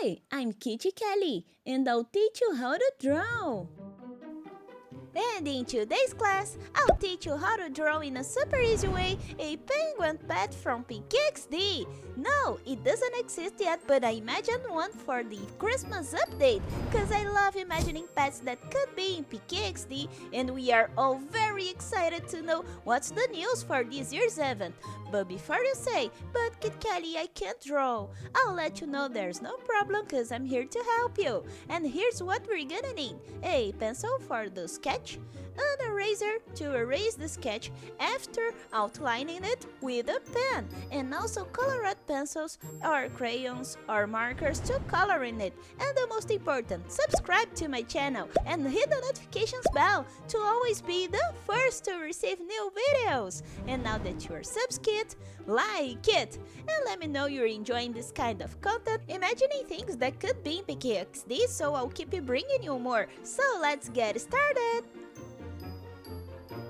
Hi, I'm Kitty Kelly, and I'll teach you how to draw. And in today's class, I'll teach you how to draw in a super easy way a penguin pet from XD. No, it doesn't exist yet, but I imagined one for the Christmas update, cause I love imagining pets that could be in XD, and we are all very excited to know what's the news for this year's event. But before you say, "But Kit Kelly, I can't draw," I'll let you know there's no problem, cause I'm here to help you. And here's what we're gonna need: a pencil for the sketch, an eraser to erase the sketch after outlining it with a pen, and also colored pencils or crayons or markers to color in it. And the most important, subscribe to my channel and hit the notifications bell to always be the first to receive new videos. And now that you're subscribed, like it and let me know you're enjoying this kind of content, imagining things that could be in PKXD, so I'll keep bringing you more. So let's get started!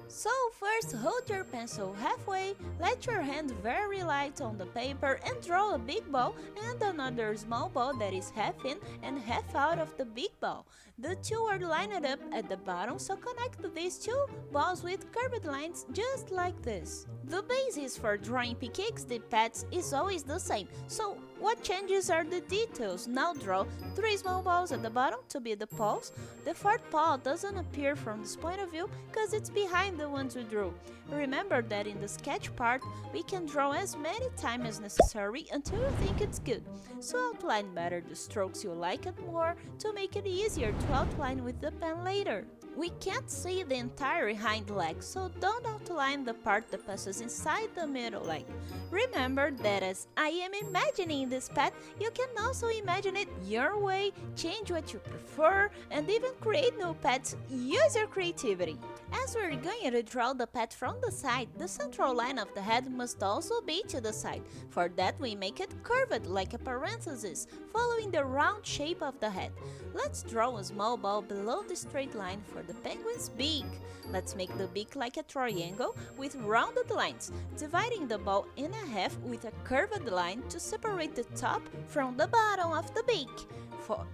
So first, hold your pencil halfway, let your hand very light on the paper and draw a big ball and another small ball that is half in and half out of the big ball. The two are lined up at the bottom, so connect these two balls with curved lines just like this. The basis for drawing PKXD pets is always the same, so what changes are the details. Now draw 3 small balls at the bottom to be the paws. The fourth paw doesn't appear from this point of view because it's behind the ones we drew. Remember that in the sketch part, we can draw as many times as necessary until you think it's good. So outline better the strokes you like it more to make it easier to outline with the pen later. We can't see the entire hind leg, so don't outline the part that passes inside the middle leg. Remember that as I am imagining this pet, you can also imagine it your way, change what you prefer, and even create new pets. Use your creativity. As we're going to draw the pet from the side, the central line of the head must also be to the side. For that, we make it curved like a parenthesis, following the round shape of the head. Let's draw a small ball below the straight line for the penguin's beak. Let's make the beak like a triangle with rounded lines, dividing the ball in half with a curved line to separate the top from the bottom of the beak.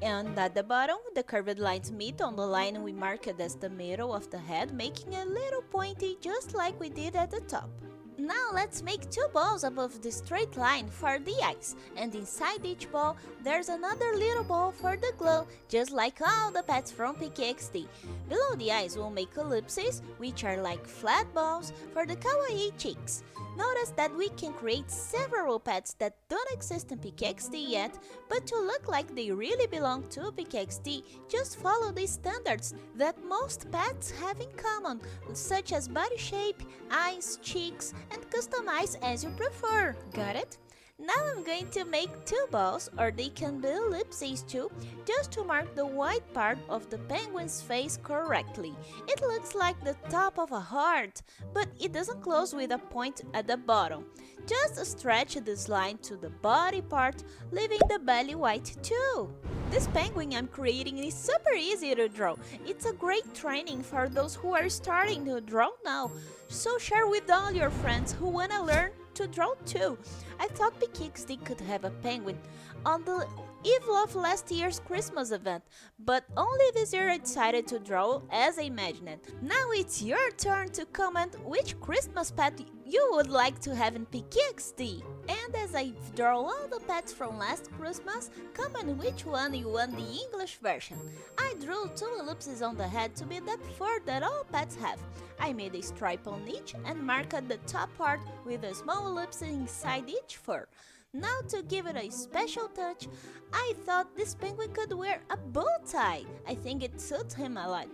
And at the bottom, the curved lines meet on the line we marked as the middle of the head, making a little pointy just like we did at the top. Now let's make 2 balls above the straight line for the eyes, and inside each ball there's another little ball for the glow, just like all the pets from PKXD. Below the eyes we'll make ellipses, which are like flat balls for the kawaii cheeks. Notice that we can create several pets that don't exist in PKXD yet, but to look like they really belong to PKXD, just follow the standards that most pets have in common, such as body shape, eyes, cheeks, and customize as you prefer. Got it? Now I'm going to make 2 balls, or they can be ellipses too, just to mark the white part of the penguin's face correctly. It looks like the top of a heart, but it doesn't close with a point at the bottom. Just stretch this line to the body part, leaving the belly white too. This penguin I'm creating is super easy to draw. It's a great training for those who are starting to draw now. So share with all your friends who wanna learn to draw too. I thought PKXD could have a penguin on the eve of last year's Christmas event, but only this year I decided to draw as I imagined it. Now it's your turn to comment which Christmas pet you would like to have in PKXD. And as I draw all the pets from last Christmas, comment which one you want the English version. I drew 2 ellipses on the head to be that fur that all pets have. I made a stripe on each and marked the top part with a small ellipse inside each fur. Now to give it a special touch, I thought this penguin could wear a bow tie. I think it suits him a lot,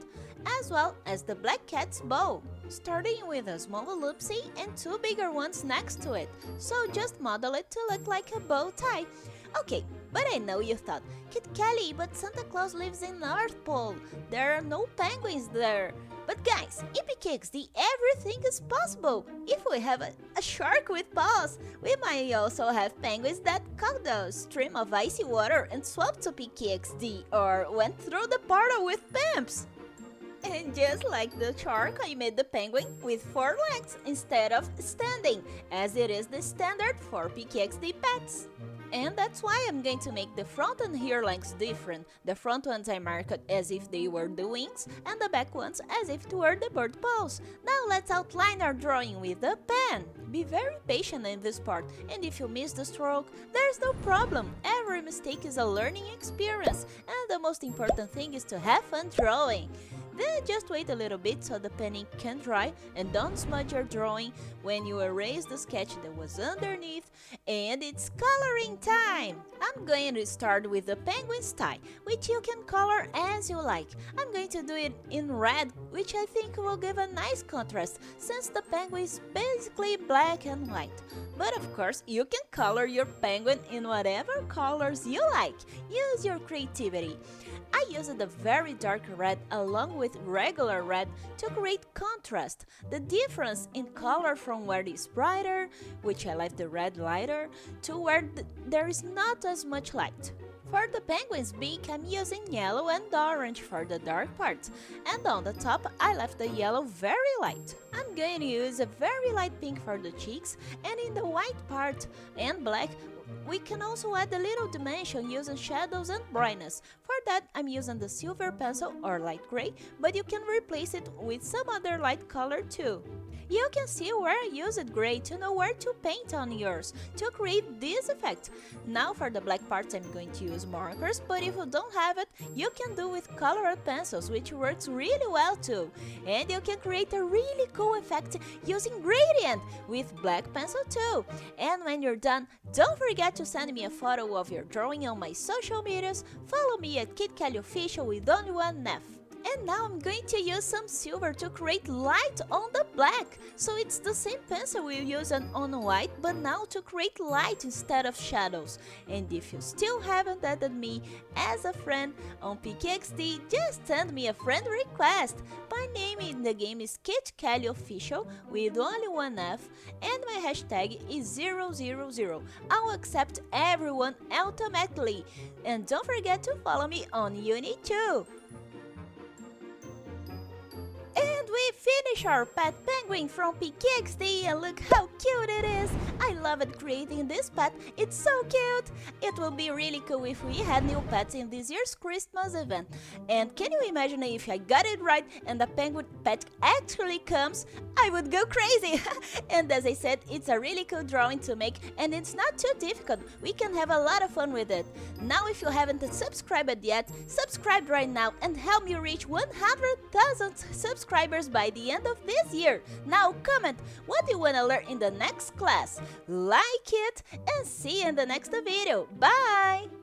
as well as the black cat's bow, starting with a small ellipse and 2 bigger ones next to it, so just model it to look like a bow tie. Okay, but I know you thought, Kit Kelly, but Santa Claus lives in North Pole. There are no penguins there. But guys, in PKXD everything is possible. If we have a shark with paws, we might also have penguins that caught the stream of icy water and swapped to PKXD, or went through the portal with pimps. And just like the shark, I made the penguin with 4 legs instead of standing, as it is the standard for PKXD pets. And that's why I'm going to make the front and rear legs different. The front ones I marked as if they were the wings, and the back ones as if they were the bird paws. Now let's outline our drawing with a pen. Be very patient in this part, and if you miss the stroke, there's no problem. Every mistake is a learning experience, and the most important thing is to have fun drawing. Then just wait a little bit so the pen ink can dry, and don't smudge your drawing when you erase the sketch that was underneath. And it's coloring time! I'm going to start with the penguin's tie, which you can color as you like. I'm going to do it in red, which I think will give a nice contrast, since the penguin is basically black and white. But of course, you can color your penguin in whatever colors you like. Use your creativity. I used a very dark red along with regular red to create contrast. The difference in color from where it is brighter, which I left the red lighter, to where there is not as much light. For the penguin's beak, I'm using yellow and orange for the dark parts, and on the top I left the yellow very light. I'm going to use a very light pink for the cheeks, and in the white part and black, we can also add a little dimension using shadows and brightness. For that, I'm using the silver pencil or light gray, but you can replace it with some other light color too. You can see where I used gray to know where to paint on yours to create this effect. Now for the black parts I'm going to use markers, but if you don't have it, you can do with colored pencils, which works really well too. And you can create a really cool effect using gradient with black pencil too. And when you're done, don't forget to send me a photo of your drawing on my social medias. Follow me at Kit Kelly Official with only one F. And now I'm going to use some silver to create light on the black. So it's the same pencil we used on white, but now to create light instead of shadows. And if you still haven't added me as a friend on PKXD, just send me a friend request. My name in the game is Kit Kelly Official with only one F, and my hashtag is 000. I'll accept everyone automatically. And don't forget to follow me on Uni too. And we finish our pet penguin from PKXD, and look how cute it is! I loved creating this pet, it's so cute! It will be really cool if we had new pets in this year's Christmas event. And can you imagine if I got it right and the penguin pet actually comes? I would go crazy! And as I said, it's a really cool drawing to make, and it's not too difficult. We can have a lot of fun with it. Now if you haven't subscribed yet, subscribe right now and help me reach 100,000 subscribers by the end of this year. Now comment what you wanna learn in the next class, like it, and see you in the next video. Bye!